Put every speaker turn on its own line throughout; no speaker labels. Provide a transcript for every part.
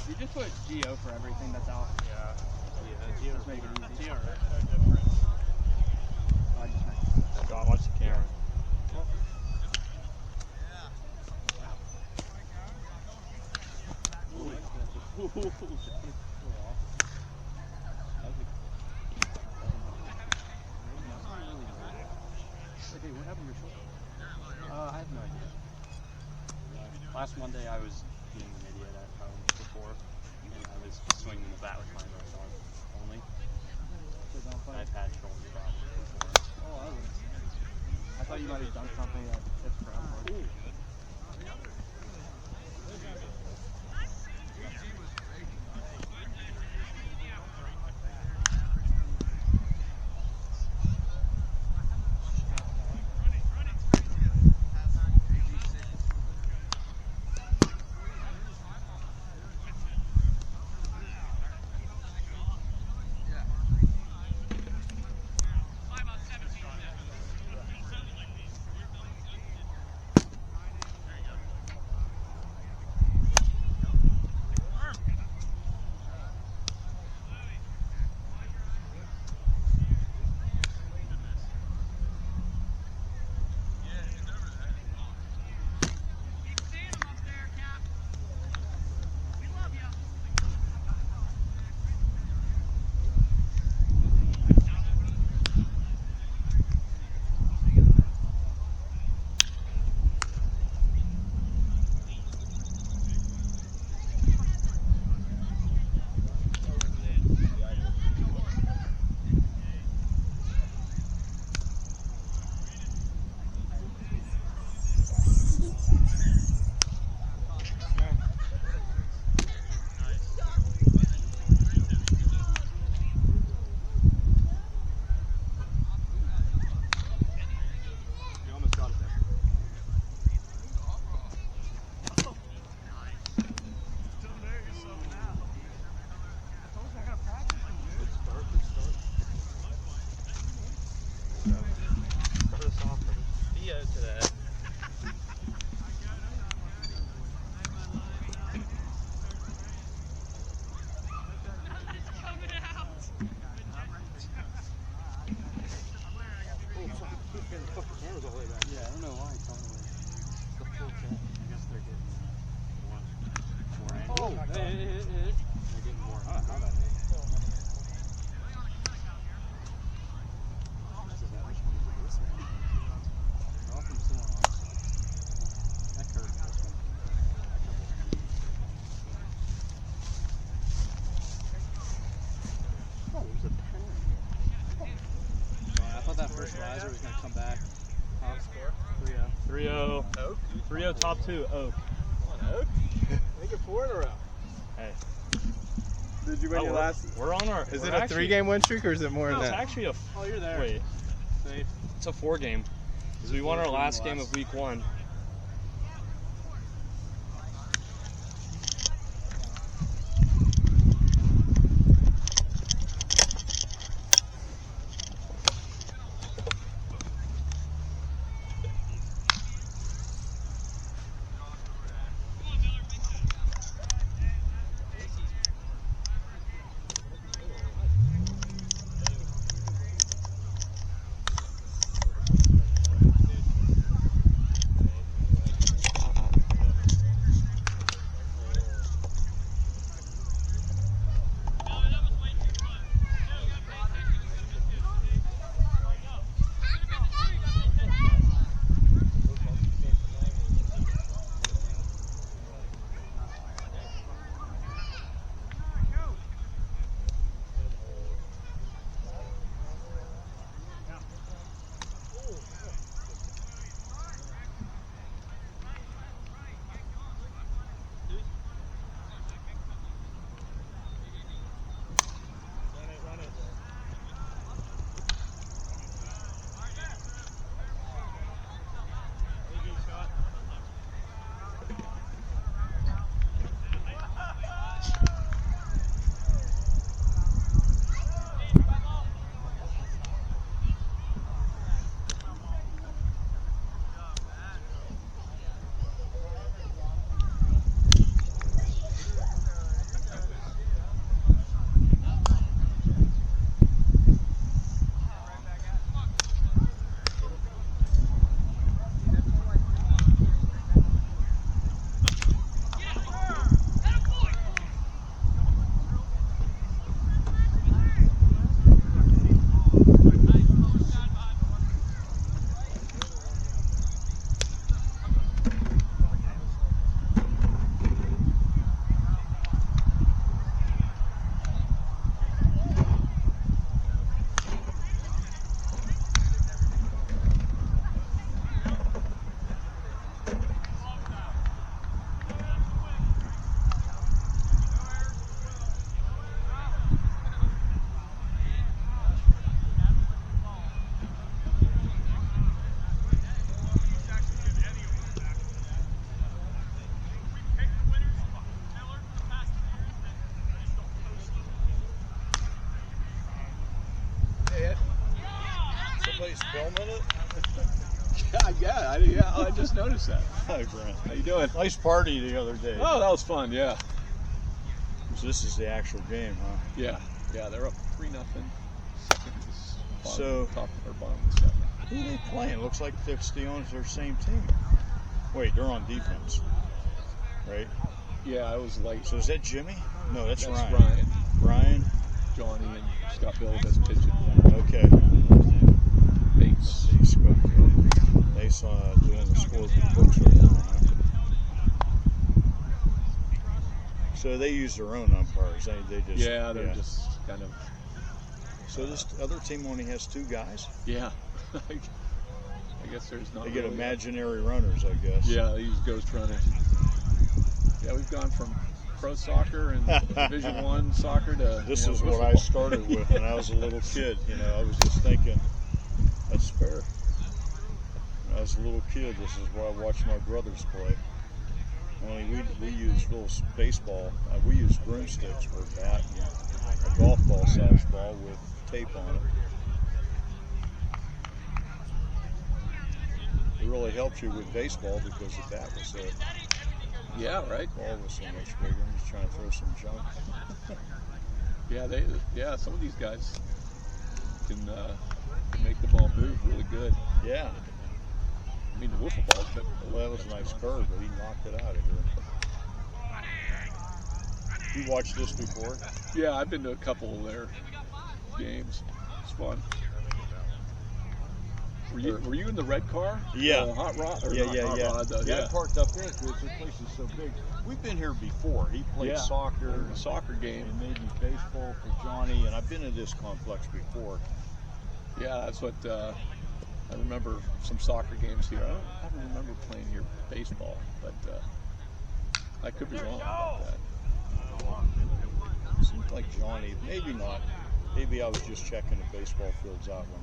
You just put GO for everything that's out.
Yeah. Yeah,
Just make it easy.
GO are different.
God, watch the camera.
Hey, what happened to your shoulder? I have no idea. Last Monday I was being an idiot at home before, and I was swinging the bat with my nose on only. I've had shoulder problems before. Oh, I thought you might have done something that hits ground hard. Yeah, I don't know why it's on the way. The full set. I guess they're getting more angle. Oh, they're getting more. How that hit? They're all from similar arms. That curve was one. Oh, there's a pen in here. Oh. I thought that first riser was going to come back. Score?
3-0.
3-0. Oak?
3-0 top 2, Oak.
Come on, Oak. Make it 4 in a row.
Hey.
Did you win your last?
We're on our.
Is it a 3-game win streak or is it more
No,
than
it's
that?
actually a.
Oh, you're there.
Wait.
Safe.
It's a 4-game. Because we won our last game of week 1.
He's filming it.
Yeah, I just noticed that.
Hi, Brent.
How you doing?
Nice party the other day.
Oh, that was fun. Yeah,
So this is the actual game, huh?
yeah. They're up 3-0. Second is bottom,
So-
top or bottom of the second.
Who are they playing? Looks like it's the owners their same team. Wait, they're on defense, right?
Yeah, I was late.
So is that Jimmy? No, that's Ryan.
Ryan,
Ryan.
Johnny, and Scott Bill as pitching.
Okay.
Bates.
They saw doing the scoreboard books right now. Huh? So they use their own umpires. They just
They're just kind of.
So this other team only has 2 guys.
Yeah. I guess there's not.
They get
really
imaginary runners, I guess.
Yeah, they use ghost runners. Yeah, we've gone from pro soccer and Division I soccer to.
This
you know,
is what I
football.
started with when I was a little kid. I was just thinking, that's fair. When I was a little kid, this is what I watched my brothers play. Only we used little baseball. We used broomsticks for a bat and a golf ball sized ball with tape on it. It really helps you with baseball because the bat was so,
Yeah, right.
ball was so much bigger. I'm just trying to throw some junk.
Some of these guys can make the ball move really good.
Yeah.
I mean, the wiffle ball's but
Well, that was a nice curve, but he knocked it out of here. You watched this before?
yeah, I've been to a couple of their games. It's fun. Were you in the red car?
Yeah.
Hot rod. Or
Yeah,
not
yeah,
hot
yeah.
Rod,
Yeah, I parked up there because the place is so big. We've been here before. He played
Yeah.
soccer,
A soccer game.
and maybe baseball for Johnny, and I've been to this complex before.
Yeah, that's what I remember. Some soccer games here. I don't remember playing here baseball, but I could be wrong about that.
Seems like Johnny, maybe not. Maybe I was just checking the baseball fields out when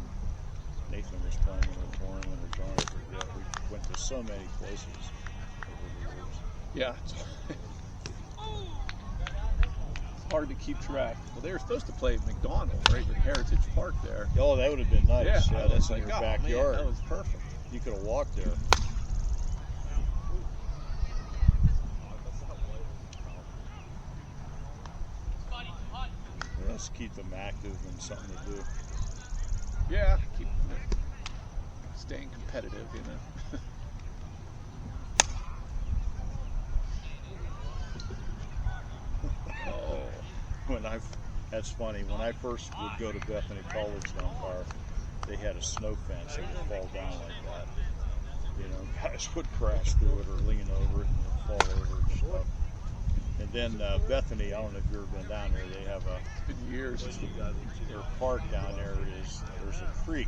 Nathan was playing or Warren or Johnny. Yeah, we went to so many places over the years.
Yeah. It's hard to keep track. Well, they were supposed to play at McDonald's, right, in Heritage Park there.
Oh, that would have been nice. Yeah,
I
that's
was
in your
like, oh,
backyard.
Man, that was perfect.
You could have walked there. Let's keep them active and something to do.
Yeah, keep staying competitive,
That's funny. When I first would go to Bethany College down far, they had a snow fence that would fall down like that. Guys would crash through it or lean over it and fall over and stuff. And then Bethany, I don't know if you've ever been down there, they have
It's been years.
their park down there there's a creek.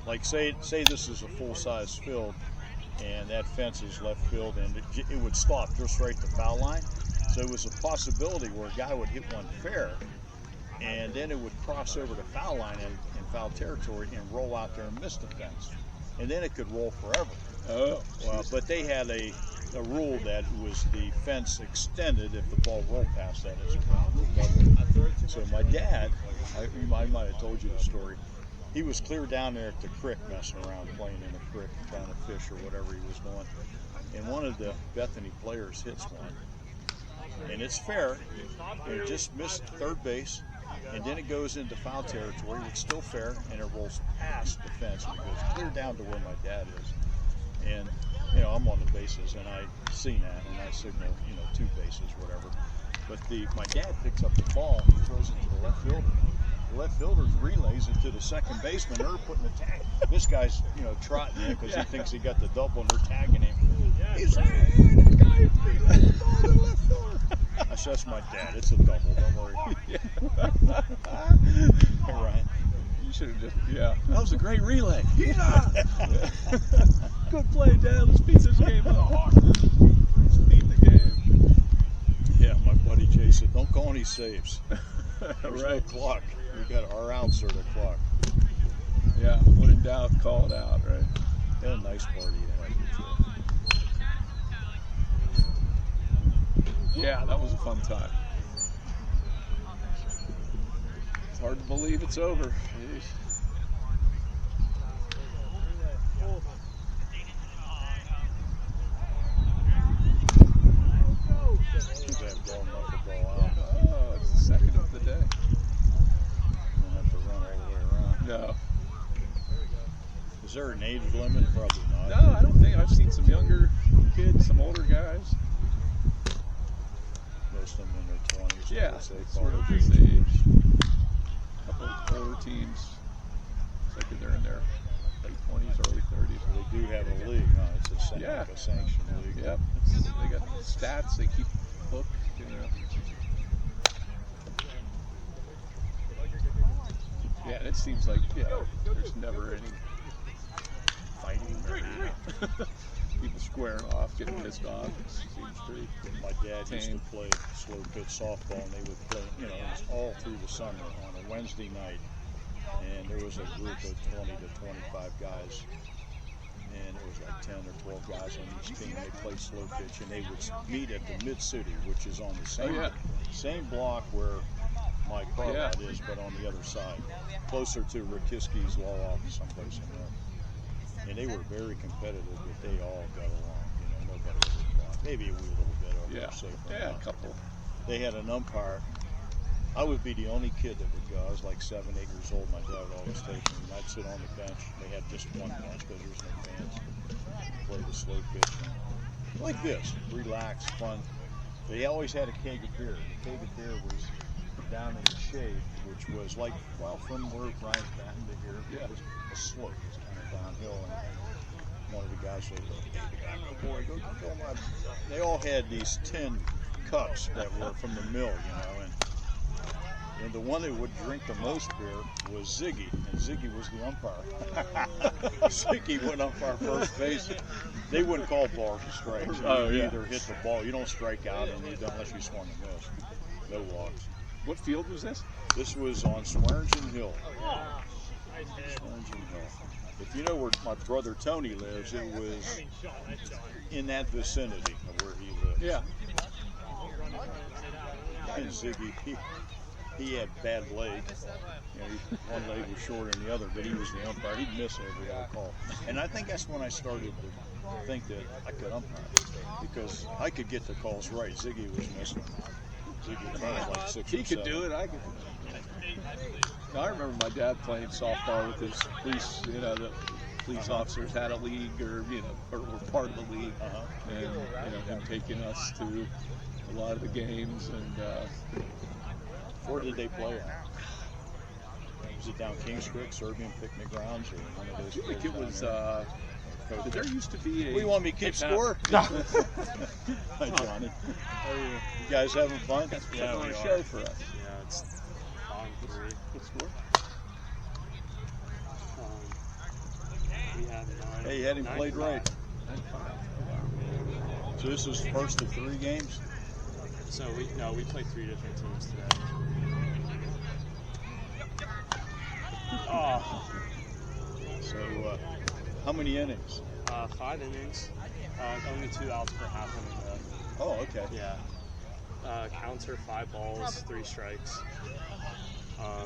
Like say this is a full-size field and that fence is left field and it would stop just right at the foul line. So it was a possibility where a guy would hit one fair and then it would cross over the foul line in foul territory and roll out there and miss the fence. And then it could roll forever.
Oh,
Well, but they had a rule that was the fence extended if the ball rolled past that as a ground. So my dad, I might have told you the story, he was clear down there at the creek messing around, playing in the creek, trying to fish or whatever he was doing. And one of the Bethany players hits one. And it's fair. And it just missed third base. And then it goes into foul territory. It's still fair. And it rolls past the fence. And it goes clear down to where my dad is. And, I'm on the bases. And I seen that. And I signal, 2 bases, whatever. But my dad picks up the ball and throws it to the left fielder. The left fielder relays it to the second baseman. They're putting the tag. This guy's, trotting in because he thinks he got the double and they're tagging him. He's like, hey, this guy relayed the ball to the left fielder. I said, that's my dad. It's a double. Don't worry. All right.
you should have just, that was a great relay. Good play, Dad. Let's beat this game up. Let's beat the game.
Yeah, my buddy Jay said, don't call any saves. There's
Right.
no clock. We got our outs or the clock.
Yeah, when in doubt, call it out, right?
They had a nice party they had too.
Yeah, that was a fun time. It's hard to believe it's over. Jeez.
age limit? Probably not.
No, I don't think. I've seen some younger kids, some older guys.
Most of them in their 20s.
Yeah,
I'd say,
sort of
probably
this
age.
age. A couple of older teams. It's like they're in their late 20s, early 30s.
They do have a league, huh? It's
Yeah.
like a sanctioned league.
Yep. They got stats. They keep book. You know. Yeah, and it seems like there's never any fighting or people squaring off, getting pissed off. It seems pretty.
My dad used to
tame.
play slow pitch softball, and they would play, it was all through the summer on a Wednesday night. And there was a group of 20 to 25 guys, and it was like 10 or 12 guys on each team. They played slow pitch, and they would meet at the Mid-City, which is on the same block where my car lot is, but on the other side, closer to Rakiski's law office, someplace in there. And they were very competitive, but they all got along. Nobody ever fought. Maybe a wee little bit over there, safe.
Yeah, a couple.
They had an umpire. I would be the only kid that would go. I was like 7, 8 years old. My dad would always take me, and I'd sit on the bench. They had just one bench because there was no fans. Play the slow pitch. Like this, relaxed, fun. They always had a keg of beer. The keg of beer was down in the shade, which was like, from where Brian's batting to here, it was a slope. It was kind of downhill. And one of the guys said, "Hey, boy, go fill my." They all had these tin cups that were from the mill, and the one that would drink the most beer was Ziggy, and Ziggy was the umpire. Ziggy went umpire first base. They wouldn't call balls and strikes. You either hit the ball, you don't strike out, and you don't unless you swung and missed. No walks.
What field was this?
This was on Swearingen Hill. Swearingen Hill. If you know where my brother Tony lives, it was in that vicinity of where he lives.
Yeah.
And Ziggy, he had bad leg. One leg was shorter than the other, but he was the umpire. He'd miss every other call. And I think that's when I started to think that I could umpire, because I could get the calls right. Ziggy was missing. Ziggy was like 6 or 7.
He could do it. I could. Now, I remember my dad playing softball with his police. The police officers had a league, or or were part of the league, and him taking us to a lot of the games. And
where did they play at? Was it down Kings Creek, Serbian Picnic Grounds, or one of those?
I think it was. There used to be a.
What do you want me to keep score? Hi, Johnny. You guys having fun?
Yeah, on a show for us.
Yeah, it's on 3.
Good score.
We have 9.
Hey, you had him
9-5.
played right. So this is first of 3 games?
So we played 3 different teams today. Oh.
So how many innings?
5 innings. Only 2 outs per half inning though.
Oh, okay.
Yeah. Counts are 5 balls, 3 strikes.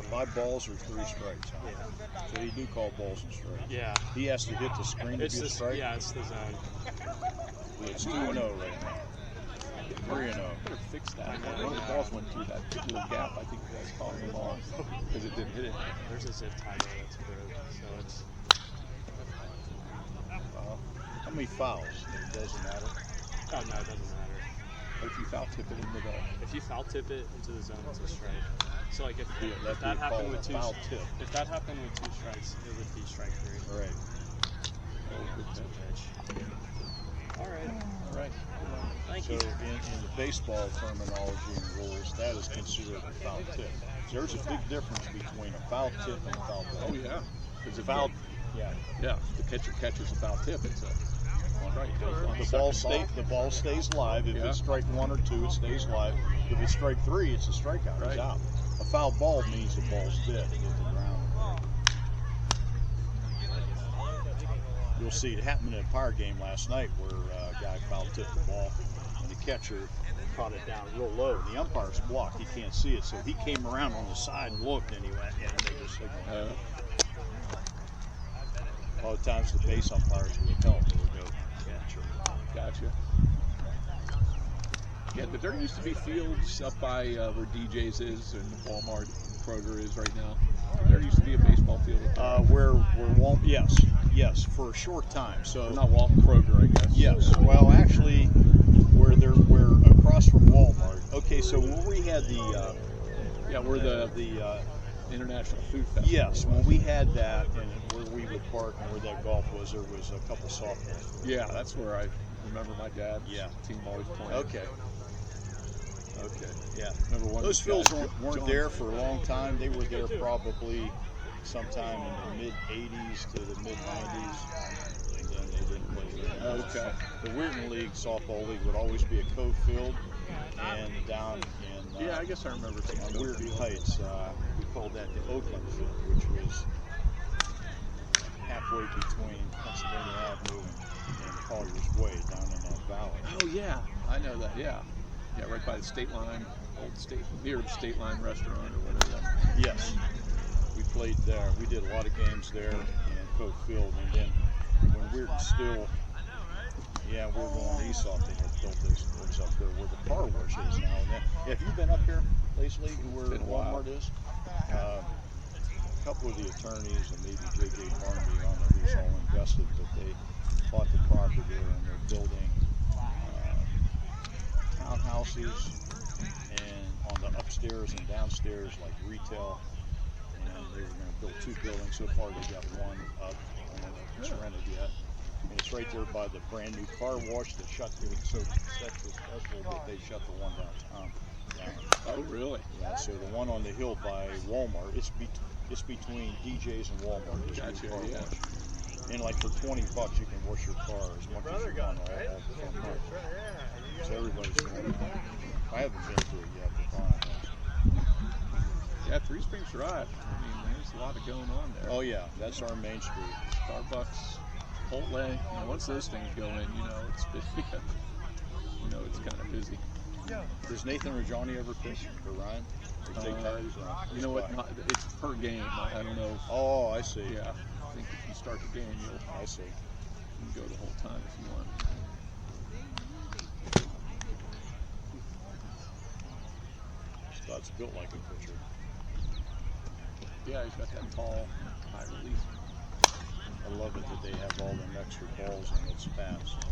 5 balls or 3 strikes. Huh?
Yeah.
So you do call balls and strikes.
Yeah.
He has to hit the screen to be a strike?
Yeah, it's the zone.
It's 2-0 right now. 3-0.
Better fix that. One of the balls went through that little gap. I think you guys called the ball because it didn't hit it.
There's a zip tie there that's broke, so it's.
How many fouls? It doesn't matter.
Oh no, it doesn't matter.
But if you foul tip it into the.
If you foul tip it into the zone, it's a strike. So like if
that'd
that
be
happened
called
with
a
2,
foul tip.
if that happened with 2 strikes, it would be strike 3.
Right.
Good pitch. All right. Thank
So
you.
in the baseball terminology and rules, that is considered a foul tip. There's a big difference between a foul tip and a foul ball.
Oh yeah. Because
Foul, yeah.
Yeah. The catcher catches a foul tip. It's a strike.
The ball stays live. If it's strike 1 or 2, it stays live. If it's strike 3, it's a strikeout.
Right.
It's out. A foul ball means the ball's dead. It hit the ground. You'll see it happened in a Power game last night where a guy foul tipped the ball and the catcher caught it down real low. The umpire's blocked. He can't see it. So he came around on the side and looked, and he went, yeah, they just signaled. A lot of times the base umpires would help. They would go, catcher.
Gotcha. Yeah, but there used to be fields up by where DJ's is and Walmart Kroger is right now. There used to be a baseball field up there.
Where Walmart, yes. Yes, for a short time. So
Not Walton Kroger, I guess.
yes. Well, actually, we're across from Walmart. Okay, so when we had the
Yeah, we're the International Food Festival.
yes, when we had that, and where we would park and where that golf was, there was a couple softball fields.
Yeah, that's where I remember my dad's
Yeah.
team always playing.
Okay. Okay. Yeah.
Remember one of
Those
these
fields
guys,
weren't
John-
there for a long time. They were there probably sometime in the mid '80s to the mid '90s, and then they didn't play there.
Okay.
The Weirton League softball league would always be a cove field, and down in
Yeah, I guess I remember seeing
on
those
Weirton
fields.
Heights, we called that the Oakland field, which was halfway between Pennsylvania Avenue and Collier's Way down in that valley.
Oh yeah, I know that. Yeah, yeah, right by the state line, near the state line restaurant or whatever.
Yes, we played there. We did a lot of games there in Cove Field, and then when Weirton still, yeah, we're going east off. They had built those fields up there where the car wash is now. And then, have you been up here lately, where
Been a while.
Walmart is? A couple of the attorneys and maybe J.J. Barnaby, I don't know who's all invested, but they bought the property there and they're building townhouses and on the upstairs and downstairs like retail. And they were going to build 2 buildings. So far they got 1 up. I don't know if it's rented yet. And it's right there by the brand new car wash that shut the, so that's successful that they shut the one downtown down.
Oh really?
Yeah, so the one on the hill by Walmart, it's between DJ's and Walmart. It's a new
Gotcha,
car
yeah.
wash. And like for $20 you can wash your car as much as you want all the month. So everybody's going out. I haven't been to it yet, but Brian has.
Yeah, Three Springs Drive. I mean, there's a lot of going on there.
Oh yeah, that's our main street.
Starbucks, Chipotle. You know, once those things go in, you know it's busy. You know it's kind of busy.
Does Nathan or Johnny ever fish or Ryan? Or take turns?
You know what? It's per game. I don't know.
Oh, I see.
Yeah, I think if you start the game,
I see.
you can go the whole time if you want.
Scott's built like a pitcher.
Yeah, he's got that tall, high release.
I love it that they have all them extra balls and it's fast.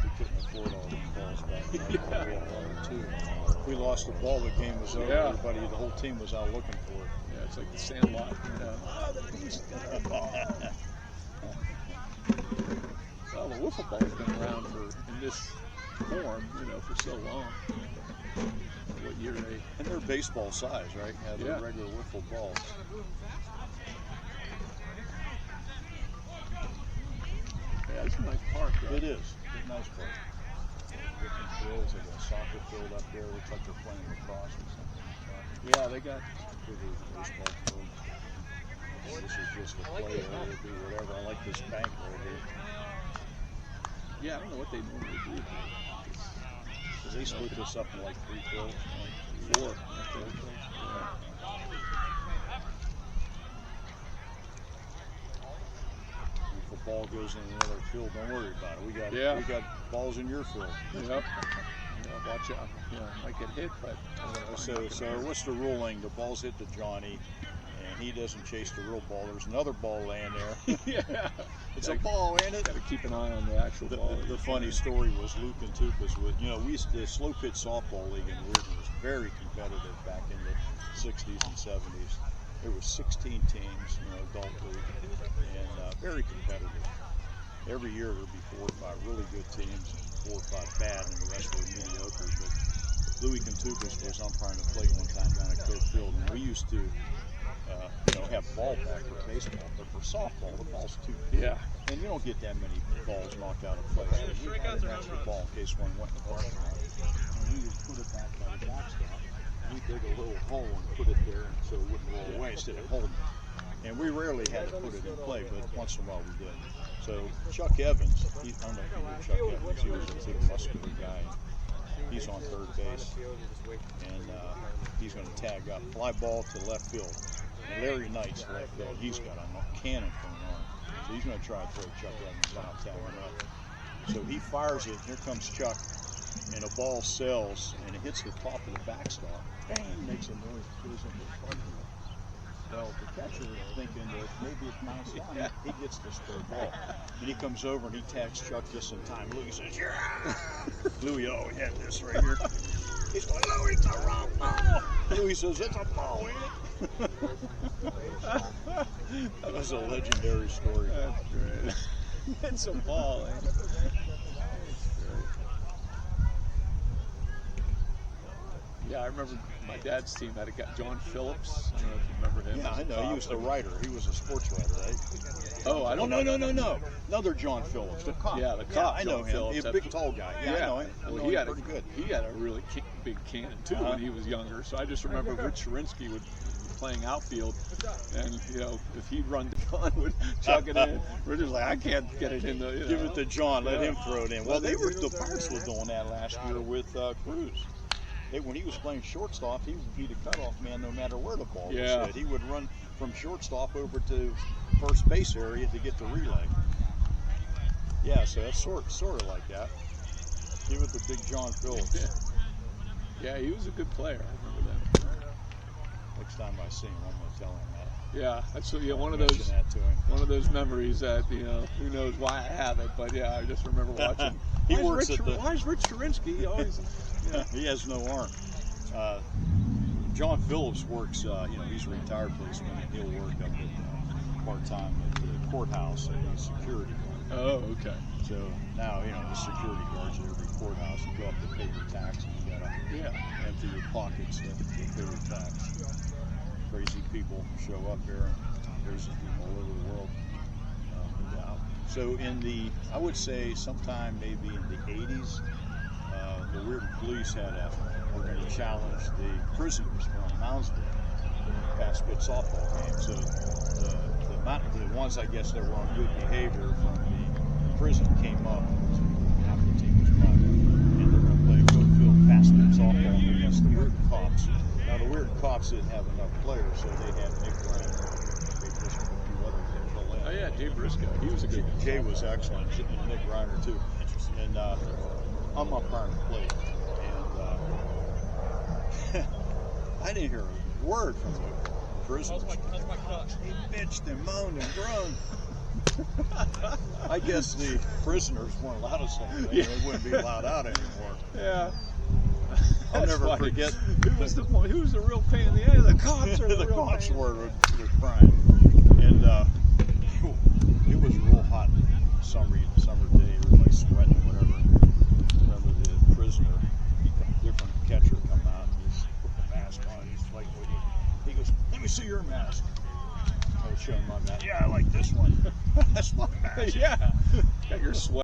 We couldn't afford all those balls back then. We had 1 or 2. We lost the ball, the game was over.
Yeah.
Everybody, the whole team was out looking for it.
Yeah, it's like the Sandlot. You know. Well, the wiffle ball's been around in this form, you know, for so long. What year they?
And they're baseball size, right? Yeah, they're
Yeah.
regular wiffle balls.
Yeah, it's a nice park. Though.
It is. It's a nice park. Different fields. They got a soccer field up there. Looks like they're playing lacrosse or something.
Yeah, they got.
Bigger baseball field. This is just a play area. It'll be whatever. I like this bank right here.
Yeah, I don't know what they normally do.
Because they split this up in like 3 fields.
4, I think.
If the ball goes in another field, don't worry about it. We got balls in your field.
Yep. Yeah, watch out. Yeah, might get hit, but.
So what's the ruling? The ball's hit to Johnny, and he doesn't chase the real ball. There's another ball laying there.
Yeah.
It's a ball, ain't it?
Got to keep an eye on the actual ball.
The funny story was Luke and Tupas with, you know, the slow pitch softball league in Weirton was very competitive back in the 60s and 70s. There were 16 teams, you know, adult league, and very competitive. Every year there would be 4 or 5 really good teams, 4 or 5 bad, and the rest were mediocre. But Louis Contubas was umpiring a plate one time down at Cove Field, and we used to, have ball back for baseball, but for softball, the ball's too big.
Yeah.
And you don't get that many balls knocked out of play. So we had an extra ball in case one went in the parking lot. And we would put it back by the backstop. We dig a little hole and put it there so it wouldn't roll away instead of holding it. And we rarely had to put it in play, but once in a while we did. So Chuck Evans, I don't know if you knew Chuck Evans, he was a big muscular guy. He's on third base, and he's going to tag up. Fly ball to left field. And Larry Knight's left field. He's got a cannon for an arm. So he's going to try to throw Chuck Evans out, tagging up. So he fires it. Here comes Chuck, and a ball sails, and it hits the top of the backstop. Bang! Makes a noise, goes into the parking lot. Well, the catcher thinking that maybe it bounced down, he gets the straight ball. And he comes over and he tags Chuck just in time. Louis says, yeah! Louis, oh, he had this right here. He's going, Louis, it's a wrong ball! Louis says, it's a ball, ain't it? That was a legendary story.
That's great. It's a ball, ain't it? Yeah, I remember my dad's team had a guy, John Phillips. I don't know if you remember him.
Yeah, I know. He was the writer. He was a sports writer, right?
Oh, I don't
know. No. Another John Phillips, the cop.
Yeah, the cop.
I know
John
him.
Phillips.
He's a big, tall guy. Yeah, I know him.
Well,
he had pretty good.
He had a really big cannon too when he was younger. So I just remember Rich Sherinsky would playing outfield, and if he'd run, John would chuck it in. Rich was like, I can't get it in the.
Give it to John. Let him throw it in. Well, the Pirates were doing that last year with Cruz. When he was playing shortstop, he would be the cutoff man no matter where the ball was hit. He would run from shortstop over to first base area to get the relay. Yeah, so that's sort of like that. Give it to Big John Phillips.
Yeah, he was a good player. I remember that.
Next time I see him, I'm going to tell him that.
Yeah, that's one of those memories that who knows why I have it, but yeah, I just remember watching. Why is Rich Sherinsky? He always.
He has no arm. John Phillips works, he's a retired policeman, and he'll work up at part-time at the courthouse as a security guard.
Oh, okay.
So now, the security guards at every courthouse, you go up to pay your tax, and you gotta empty your pockets to pay your tax. Crazy people show up here, crazy people all over the world. So I would say sometime maybe in the 80s, the Weird Police were going to challenge the prisoners from Moundsville in the past good softball game. So the ones, I guess, that were on good behavior from the prison came up after the team was done, and they're going to play good field fast good softball against the Weird Cops. Now, the Weird Cops didn't have enough players, so they had Nick Ryan, Jay Briscoe, a few others that fill in.
Oh, yeah, Jay Briscoe. He was a good one.
Jay was excellent, and Nick Reiner, too. And I'm up on the plate, and I didn't hear a word from the prisoners. They bitched and moaned and groaned. I guess the prisoners weren't allowed to say anything.
Yeah.
They wouldn't be allowed out anymore.
Yeah.
I'll never forget.
Who was the real pain in the ass? The cops are the real
cops
pain.
were crying, and it was real hot summer day. Everybody sweating, whatever. Remember the prisoner, different catcher come out and he's put the mask on. He's like, he goes, "Let me see your mask." I was showing my mask. Yeah, I like this one. That's my mask.
Yeah. Got your sweat.